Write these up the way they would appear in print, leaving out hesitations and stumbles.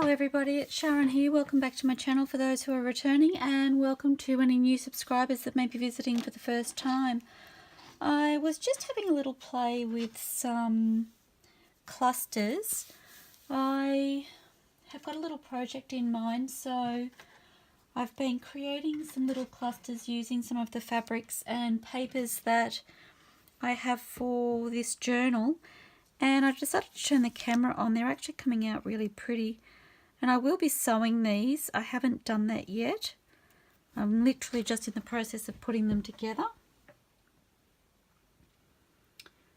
everybody, it's Sharon here. Welcome back to my channel for those who are returning, and welcome to any new subscribers that may be visiting for the first time. I was just having a little play with some clusters. I have got a little project in mind, so I've been creating some little clusters using some of the fabrics and papers that I have for this journal, and I decided to turn the camera on. They're actually coming out really pretty, and I will be sewing these. I haven't done that yet. I'm literally just in the process of putting them together.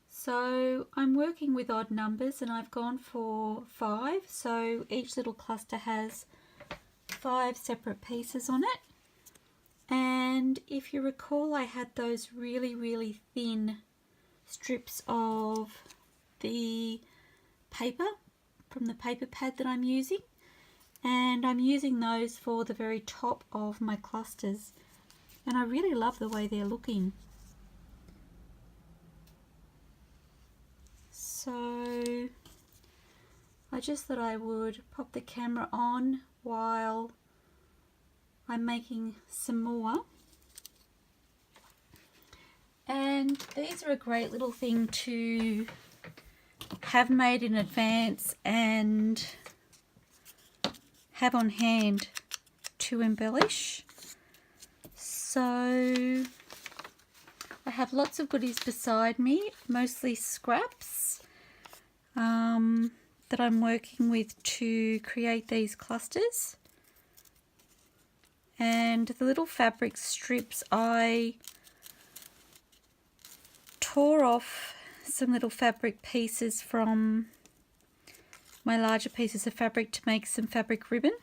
So I'm working with odd numbers, and I've gone for 5, so each little cluster has 5 separate pieces on it. And if you recall, I had those really thin strips of the paper from the paper pad that I'm using, and I'm using those for the very top of my clusters, and I really love the way they're looking. So I just thought I would pop the camera on while I'm making some more. And these are a great little thing to have made in advance and have on hand to embellish. So I have lots of goodies beside me, mostly scraps that I'm working with to create these clusters. And the little fabric strips, I tore off some little fabric pieces from my larger pieces of fabric to make some fabric ribbon,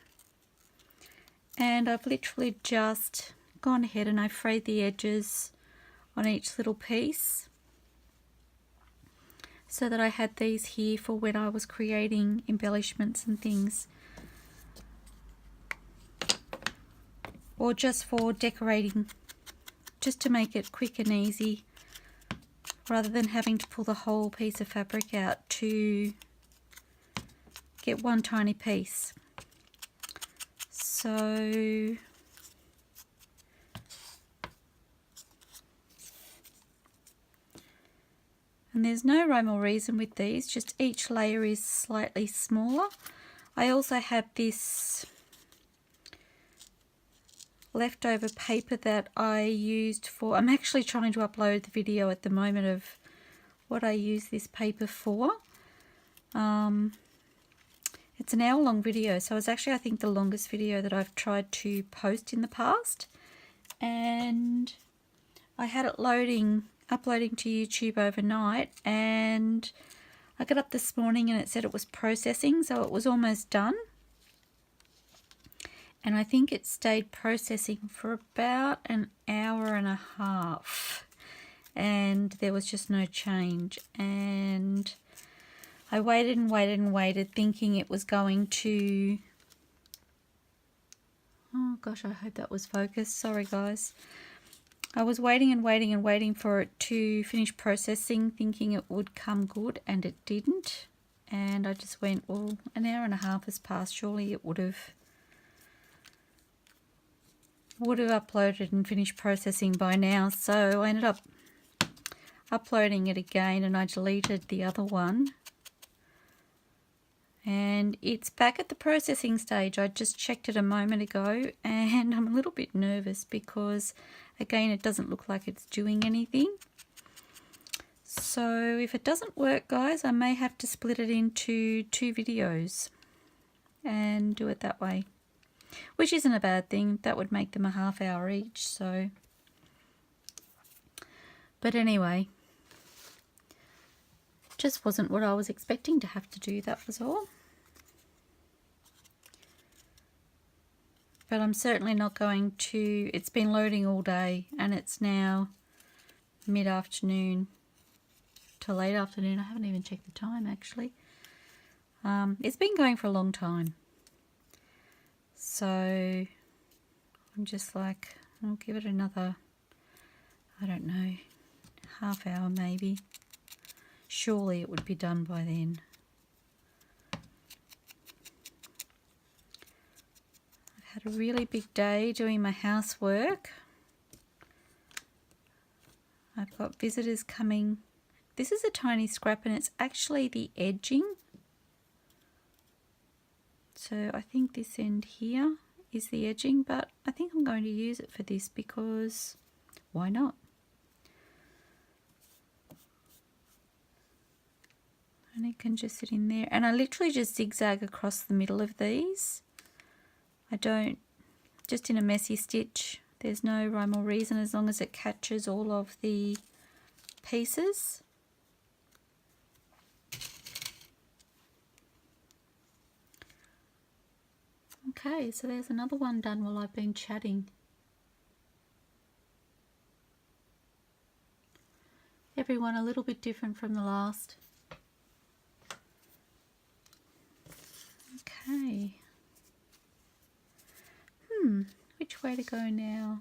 and I've literally just gone ahead and I've frayed the edges on each little piece so that I had these here for when I was creating embellishments and things, or just for decorating, just to make it quick and easy rather than having to pull the whole piece of fabric out to get one tiny piece. So and there's no rhyme or reason with these, just each layer is slightly smaller. I also have this leftover paper that I used for, I'm actually trying to upload the video at the moment of what I use this paper for. It's an hour-long video, so it's actually, I think, the longest video that I've tried to post in the past. And I had it uploading to YouTube overnight, and I got up this morning and it said it was processing, so it was almost done. And I think it stayed processing for about an hour and a half, and there was just no change. And I waited and waited and waited, thinking it was going to, oh gosh, I hope that was focused, sorry guys. I was waiting and waiting and waiting for it to finish processing, thinking it would come good, and it didn't. And I just went, well, an hour and a half has passed, surely it would have uploaded and finished processing by now. So I ended up uploading it again, and I deleted the other one, and it's back at the processing stage. I just checked it a moment ago, and I'm a little bit nervous because again, it doesn't look like it's doing anything. So if it doesn't work, guys, I may have to split it into 2 videos and do it that way, which isn't a bad thing. That would make them a half hour each. So, but anyway, just wasn't what I was expecting to have to do, that was all. But I'm certainly not going to, it's been loading all day, and it's now mid-afternoon to late afternoon. I haven't even checked the time actually. It's been going for a long time. So I'm just like, I'll give it another, I don't know, half hour maybe. Surely it would be done by then. Had a really big day doing my housework. I've got visitors coming. This is a tiny scrap and it's actually the edging. So I think this end here is the edging, but I think I'm going to use it for this because why not? And it can just sit in there. And I literally just zigzag across the middle of these. I don't, just in a messy stitch. There's no rhyme or reason as long as it catches all of the pieces. Okay, so there's another one done while I've been chatting. Everyone a little bit different from the last. Okay. Which way to go now?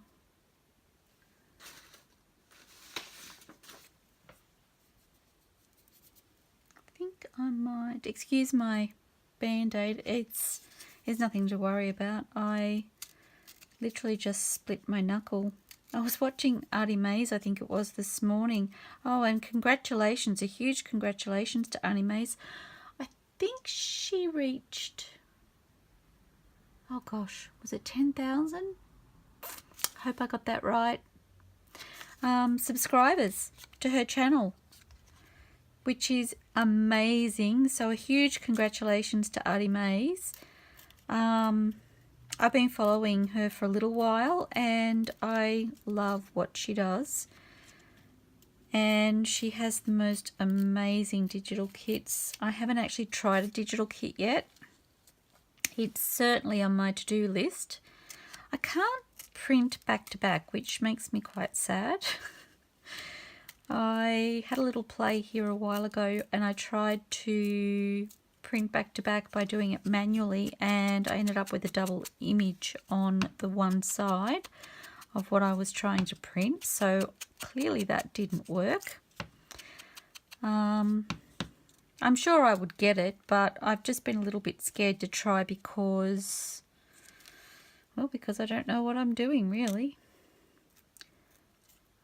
I think I might, excuse my band-aid, there's nothing to worry about. I literally just split my knuckle. I was watching ARTYmaze, I think it was, this morning. Oh, and congratulations, a huge congratulations to ARTYmaze. I think she reached, oh gosh, was it 10,000? Hope I got that right. Subscribers to her channel, which is amazing. So a huge congratulations to ARTYmaze. I've been following her for a little while and I love what she does. And she has the most amazing digital kits. I haven't actually tried a digital kit yet. It's certainly on my to-do list. I can't print back to back, which makes me quite sad. I had a little play here a while ago and I tried to print back to back by doing it manually and I ended up with a double image on the one side of what I was trying to print, so clearly that didn't work. I'm sure I would get it, but I've just been a little bit scared to try because, well, because I don't know what I'm doing really.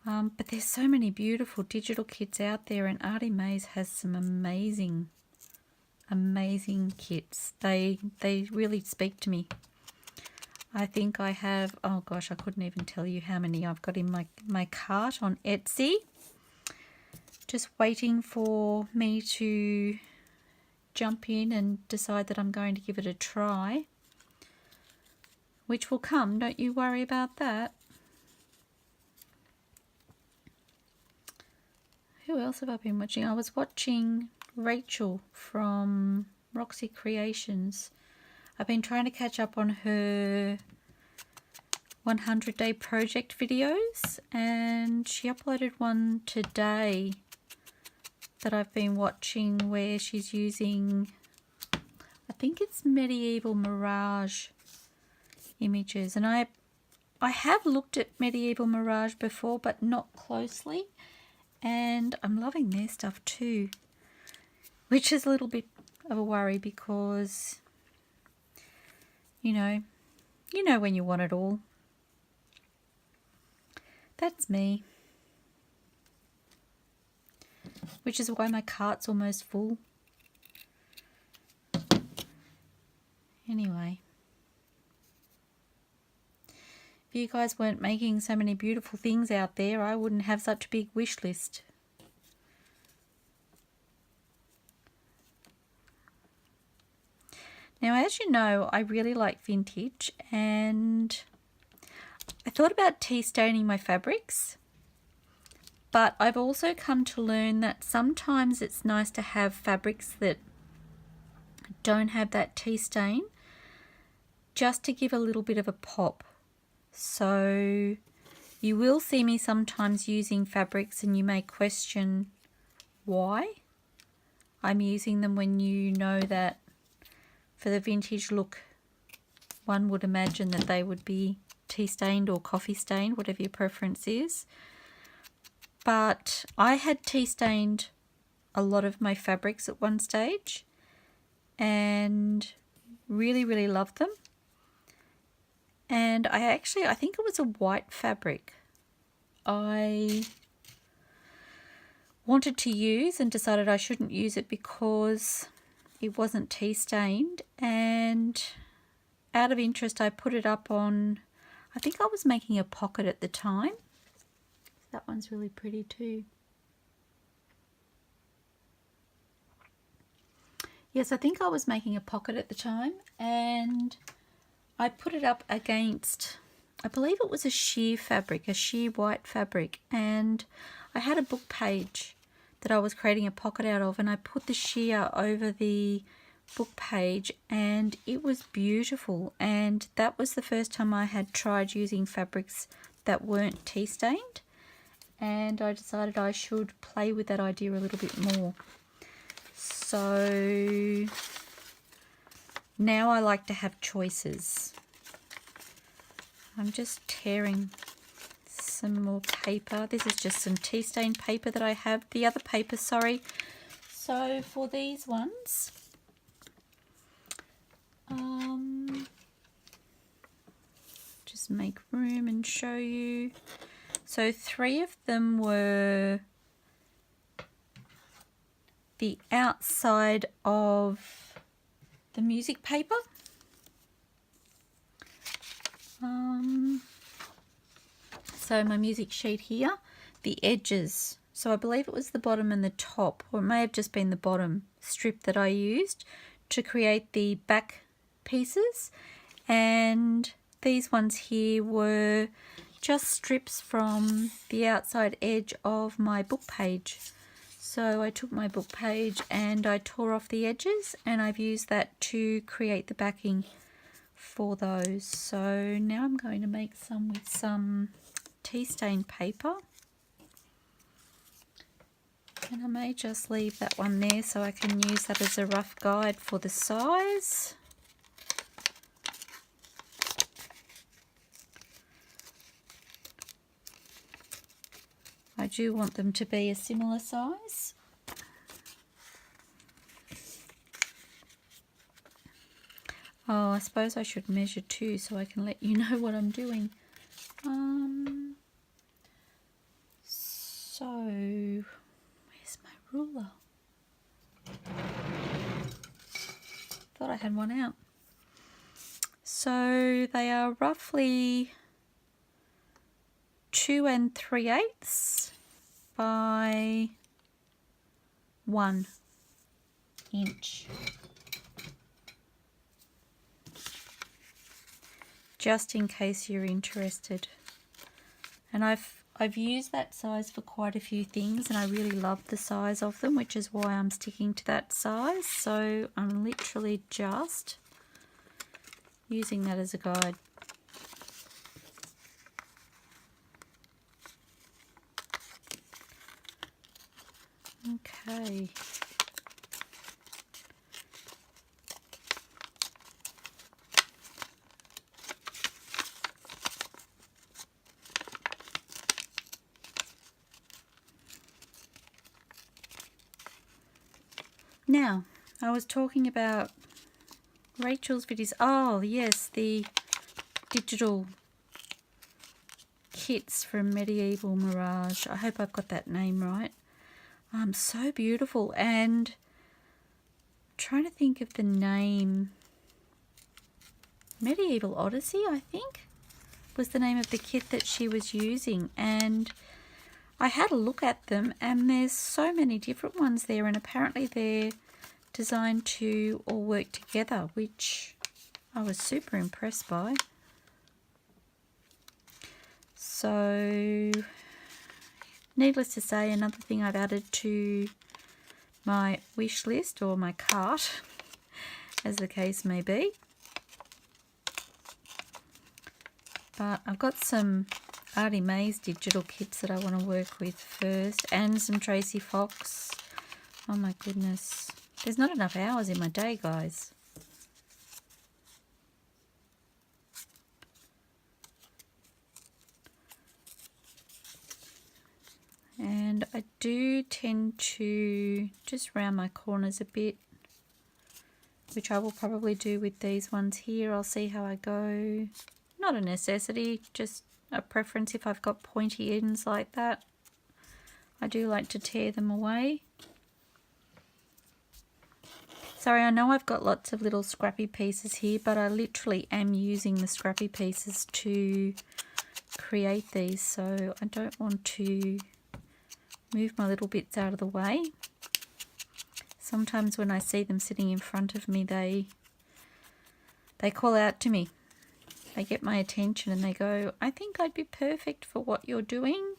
But there's so many beautiful digital kits out there and ARTYmaze has some amazing kits. They really speak to me. I think I have, oh gosh, I couldn't even tell you how many I've got in my cart on Etsy. Just waiting for me to jump in and decide that I'm going to give it a try. Which will come, don't you worry about that. Who else have I been watching? I was watching Rachel from Roxy Creations. I've been trying to catch up on her 100-day project videos and she uploaded one today that I've been watching where she's using, I think it's medieval Mirage images, and I have looked at medieval Mirage before but not closely, and I'm loving their stuff too, which is a little bit of a worry because you know when you want it all. That's me. Which is why my cart's almost full. Anyway. If you guys weren't making so many beautiful things out there, I wouldn't have such a big wish list. Now, as you know, I really like vintage and I thought about tea staining my fabrics, but I've also come to learn that sometimes it's nice to have fabrics that don't have that tea stain just to give a little bit of a pop. So you will see me sometimes using fabrics and you may question why I'm using them when you know that for the vintage look one would imagine that they would be tea stained or coffee stained, whatever your preference is. But I had tea stained a lot of my fabrics at one stage and really loved them. and I think it was a white fabric I wanted to use and decided I shouldn't use it because it wasn't tea stained, and out of interest I put it up on, I think I was making a pocket at the time. That one's really pretty too. Yes, I think I was making a pocket at the time, and I put it up against, I believe it was a sheer fabric, a sheer white fabric, and I had a book page that I was creating a pocket out of, and I put the sheer over the book page, and it was beautiful. And that was the first time I had tried using fabrics that weren't tea stained, and I decided I should play with that idea a little bit more. So now I like to have choices. I'm just tearing some more paper. This is just some tea stained paper that I have. The other paper, sorry. So for these ones, just make room and show you. So 3 of them were the outside of the music paper. So my music sheet here, the edges. So I believe it was the bottom and the top, or it may have just been the bottom strip that I used to create the back pieces. And these ones here were just strips from the outside edge of my book page. So I took my book page and I tore off the edges, and I've used that to create the backing for those. So now I'm going to make some with some tea stained paper, and I may just leave that one there so I can use that as a rough guide for the size. I do want them to be a similar size. Oh, I suppose I should measure too so I can let you know what I'm doing. So, where's my ruler? Thought I had one out. So they are roughly 2 3/8 by 1 inch. Just in case you're interested. And I've used that size for quite a few things, and I really love the size of them, which is why I'm sticking to that size. So I'm literally just using that as a guide. Okay. Now, I was talking about Rachel's videos. Oh, yes, the digital kits from Medieval Mirage. I hope I've got that name right. So beautiful. And I'm trying to think of the name. Medieval Odyssey, I think, was the name of the kit that she was using. And I had a look at them, and there's so many different ones there, and apparently they're designed to all work together, which I was super impressed by. So, needless to say, another thing I've added to my wish list, or my cart, as the case may be. But I've got some ARTYmaze digital kits that I want to work with first, and some Tracie Fox. Oh my goodness. There's not enough hours in my day, guys. And I do tend to just round my corners a bit, which I will probably do with these ones here. I'll see how I go. not a necessity, just a preference. If I've got pointy ends like that, I do like to tear them away. Sorry, I know I've got lots of little scrappy pieces here, but I literally am using the scrappy pieces to create these, so I don't want to move my little bits out of the way. Sometimes when I see them sitting in front of me, they call out to me. They get my attention and they go, I think I'd be perfect for what you're doing.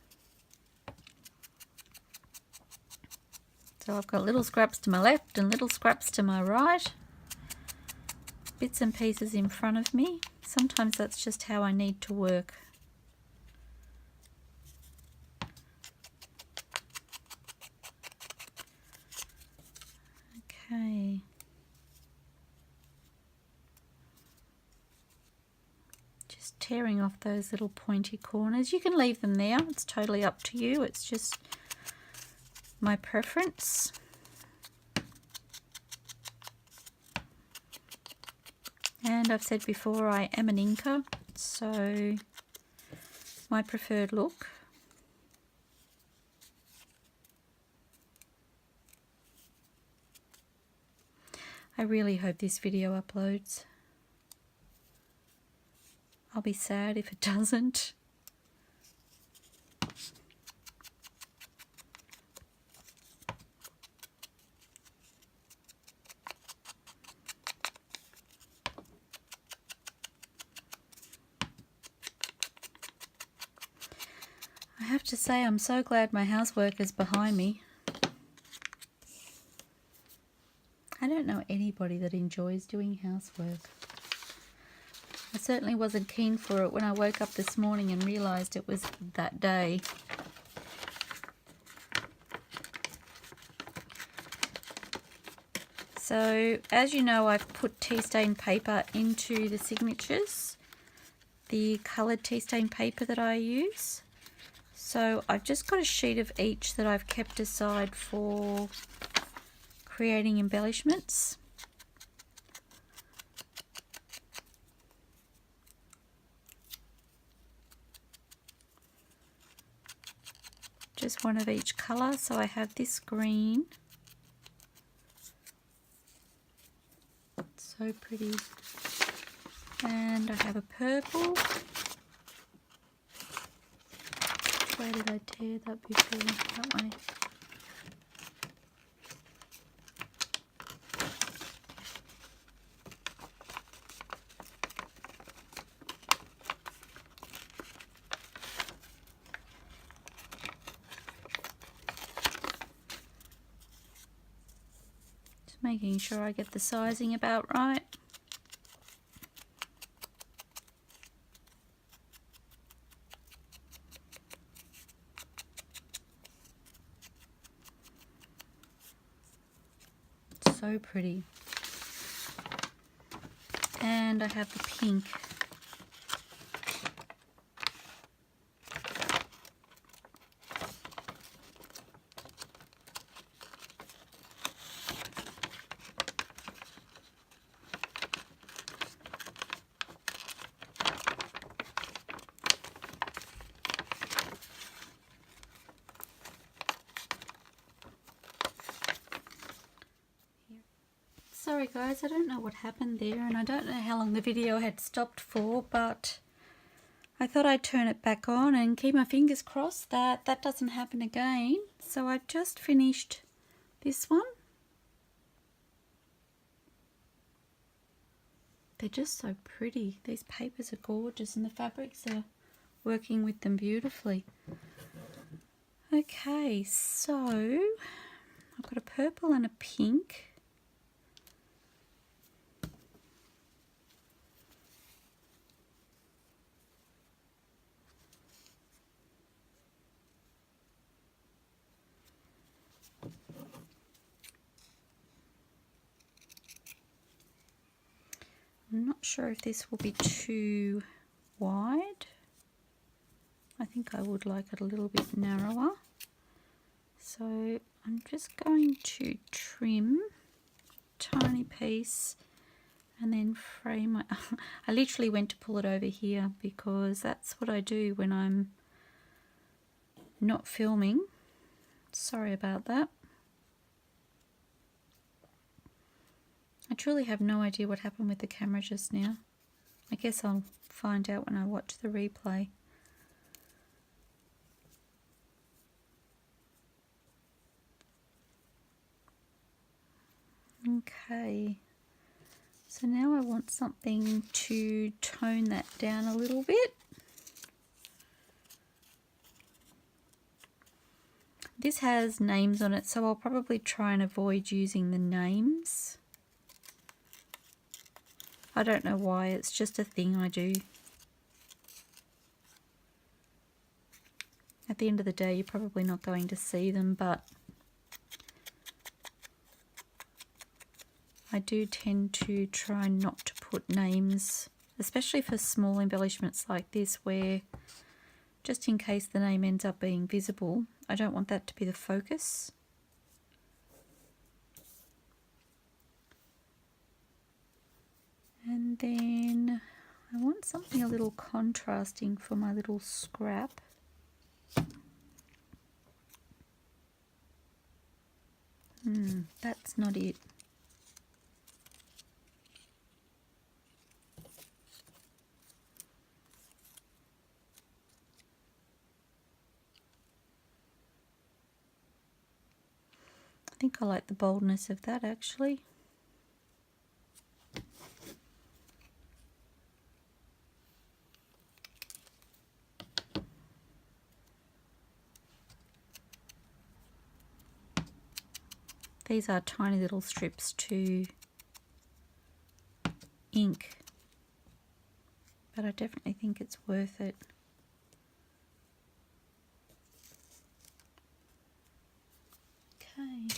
So I've got little scraps to my left and little scraps to my right. Bits and pieces in front of me. Sometimes that's just how I need to work. Okay. Just tearing off those little pointy corners. You can leave them there. It's totally up to you. It's just my preference. And I've said before, I am an inker, so my preferred look. I really hope this video uploads. I'll be sad if it doesn't. I have to say, I'm so glad my housework is behind me. I don't know anybody that enjoys doing housework. I certainly wasn't keen for it when I woke up this morning and realised it was that day. So, as you know, I've put tea stain paper into the signatures, the coloured tea stain paper that I use. So I've just got a sheet of each that I've kept aside for creating embellishments. Just one of each colour. So I have this green. It's so pretty. And I have a purple. Where did I tear that before? That way. Just making sure I get the sizing about right. So pretty. And I have the pink. Sorry guys, I don't know what happened there, and I don't know how long the video had stopped for, but I thought I'd turn it back on and keep my fingers crossed that that doesn't happen again. So I've just finished this one. They're just so pretty. These papers are gorgeous and the fabrics are working with them beautifully. Okay, so I've got a purple and a pink. I'm not sure if this will be too wide. I think I would like it a little bit narrower. So I'm just going to trim a tiny piece and then frame my... I literally went to pull it over here because that's what I do when I'm not filming. Sorry about that. I truly have no idea what happened with the camera just now. I guess I'll find out when I watch the replay. Okay, so now I want something to tone that down a little bit. This has names on it, so I'll probably try and avoid using the names. I don't know why, it's just a thing I do. At the end of the day, you're probably not going to see them, but I do tend to try not to put names, especially for small embellishments like this, where just in case the name ends up being visible, I don't want that to be the focus. And then I want something a little contrasting for my little scrap. That's not it. I think I like the boldness of that actually. These are tiny little strips to ink, but I definitely think it's worth it. Okay.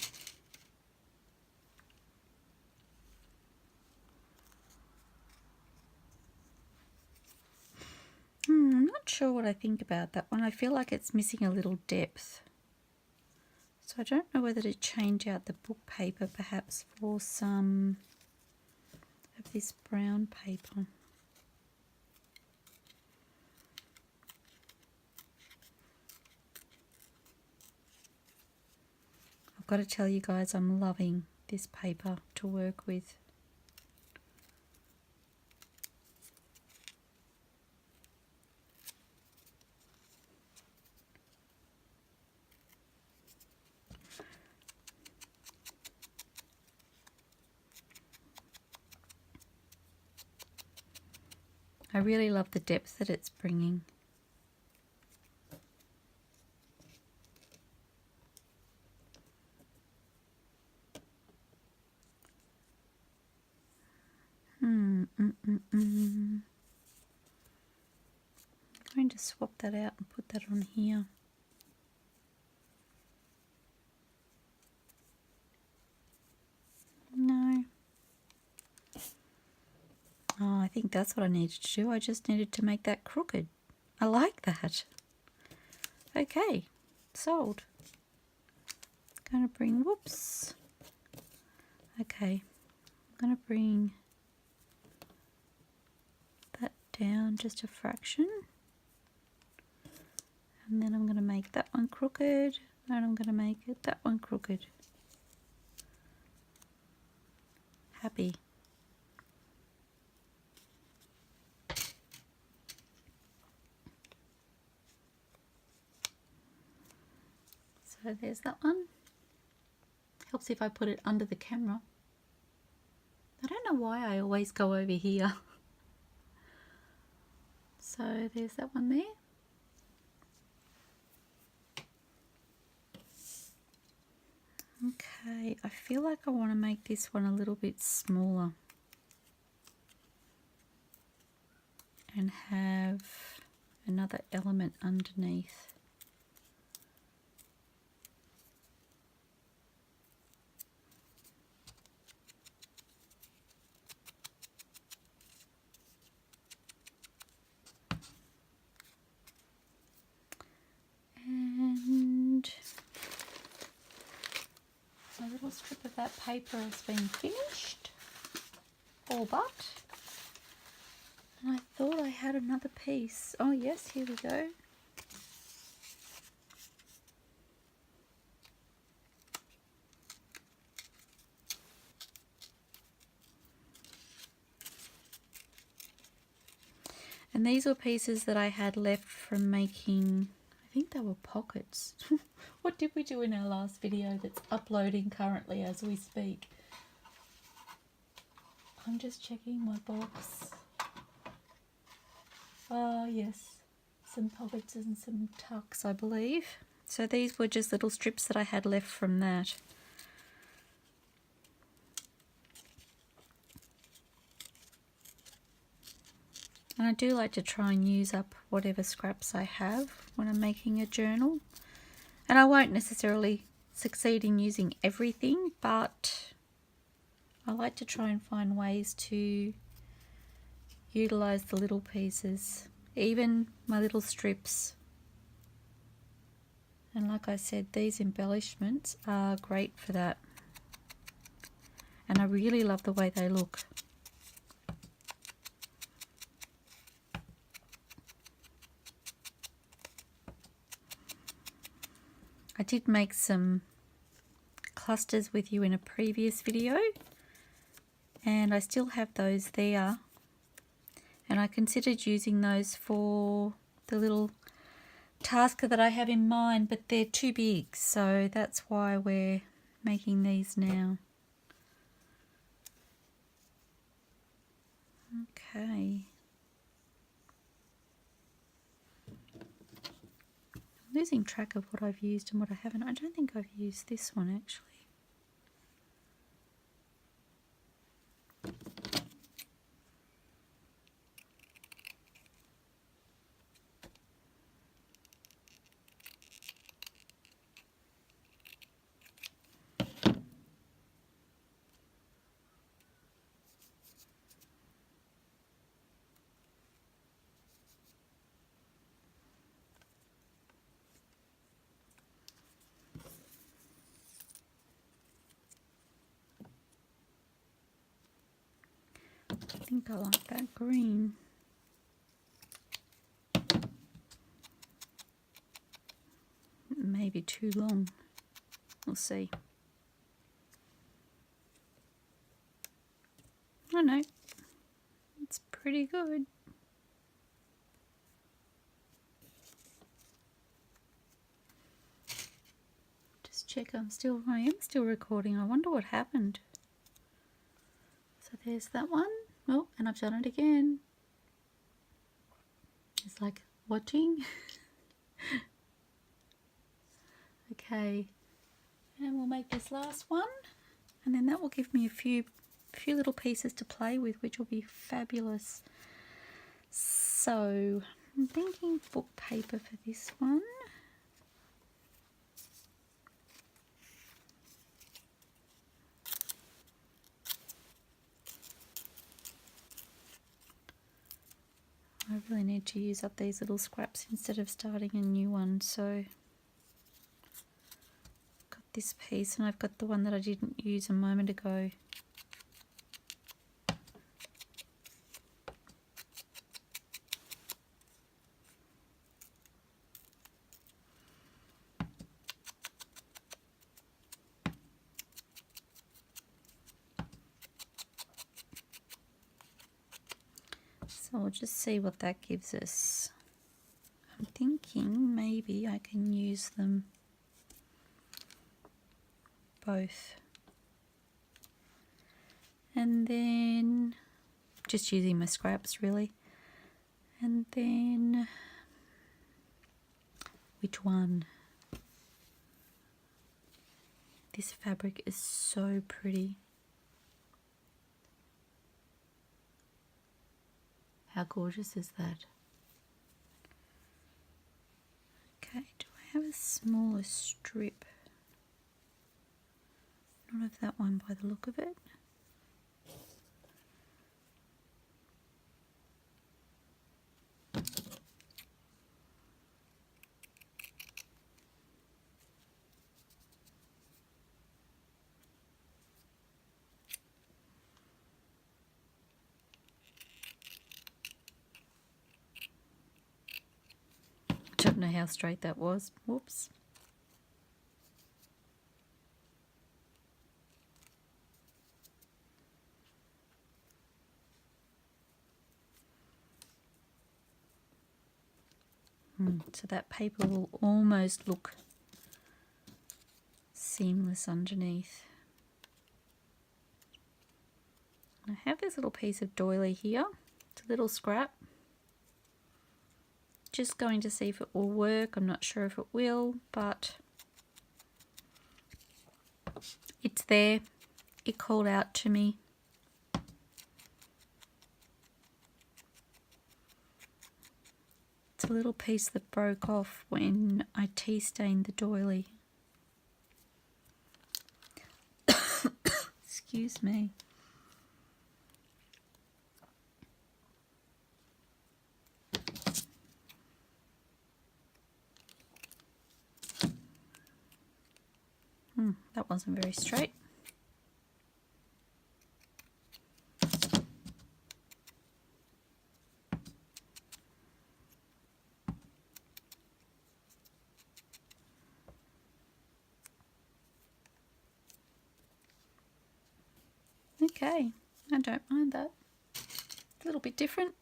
I'm not sure what I think about that one. I feel like it's missing a little depth. So I don't know whether to change out the book paper perhaps for some of this brown paper. I've got to tell you guys, I'm loving this paper to work with. I really love the depth that it's bringing. I'm going to swap that out and put that on here. No. Oh, I think that's what I needed to do. I just needed to make that crooked. I like that. Okay, sold. Going to bring, whoops. Okay, I'm going to bring that down just a fraction. And then I'm going to make that one crooked. And I'm going to make it that one crooked. Happy. So there's that one. Helps if I put it under the camera. I don't know why I always go over here. So there's that one there. Okay, I feel like I want to make this one a little bit smaller and have another element underneath. And a little strip of that paper has been finished. all but. And I thought I had another piece. Oh yes, here we go. And these were pieces that I had left from making, I think they were pockets. What did we do in our last video that's uploading currently as we speak? I'm just checking my box. Oh yes, some pockets and some tucks, I believe. So these were just little strips that I had left from that. And I do like to try and use up whatever scraps I have when I'm making a journal. And I won't necessarily succeed in using everything, but I like to try and find ways to utilize the little pieces, even my little strips. And like I said, these embellishments are great for that. And I really love the way they look. I did make some clusters with you in a previous video, and I still have those there, and I considered using those for the little task that I have in mind, but they're too big, so that's why we're making these now. Okay. Losing track of what I've used and what I haven't. I don't think I've used this one actually. I think I like that green. Maybe too long. We'll see. Oh no, it's pretty good. Just check I am still recording. I wonder what happened. So there's that one. Oh, and I've done it again. It's like watching. Okay, and we'll make this last one, and then that will give me a few little pieces to play with, which will be fabulous. So I'm thinking book paper for this one. I really need to use up these little scraps instead of starting a new one. So I've got this piece, and I've got the one that I didn't use a moment ago. So we'll just see what that gives us. I'm thinking maybe I can use them both. And then just using my scraps really. And then which one? This fabric is so pretty. How gorgeous is that? Okay, do I have a smaller strip? Not of that one by the look of it. don't know how straight that was. Whoops. So that paper will almost look seamless underneath. I have this little piece of doily here. It's a little scrap. Just going to see if it will work. I'm not sure if it will, but it's there. It called out to me. It's a little piece that broke off when I tea stained the doily. Excuse me. That wasn't very straight. Okay, I don't mind that. It's a little bit different.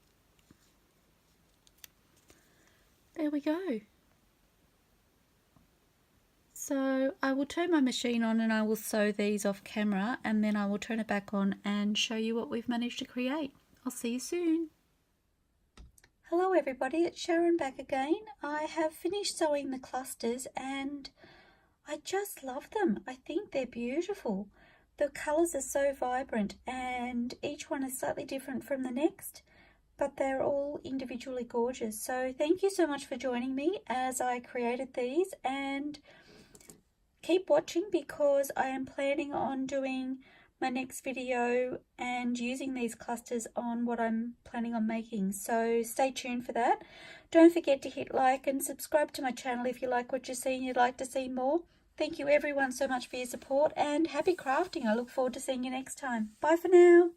There we go. So I will turn my machine on and I will sew these off camera, and then I will turn it back on and show you what we've managed to create. I'll see you soon. Hello everybody, it's Sharon back again. I have finished sewing the clusters and I just love them. I think they're beautiful. The colours are so vibrant and each one is slightly different from the next, but they're all individually gorgeous. So thank you so much for joining me as I created these, and keep watching because I am planning on doing my next video and using these clusters on what I'm planning on making. So stay tuned for that. Don't forget to hit like and subscribe to my channel if you like what you see and you'd like to see more. Thank you everyone so much for your support and happy crafting. I look forward to seeing you next time. Bye for now.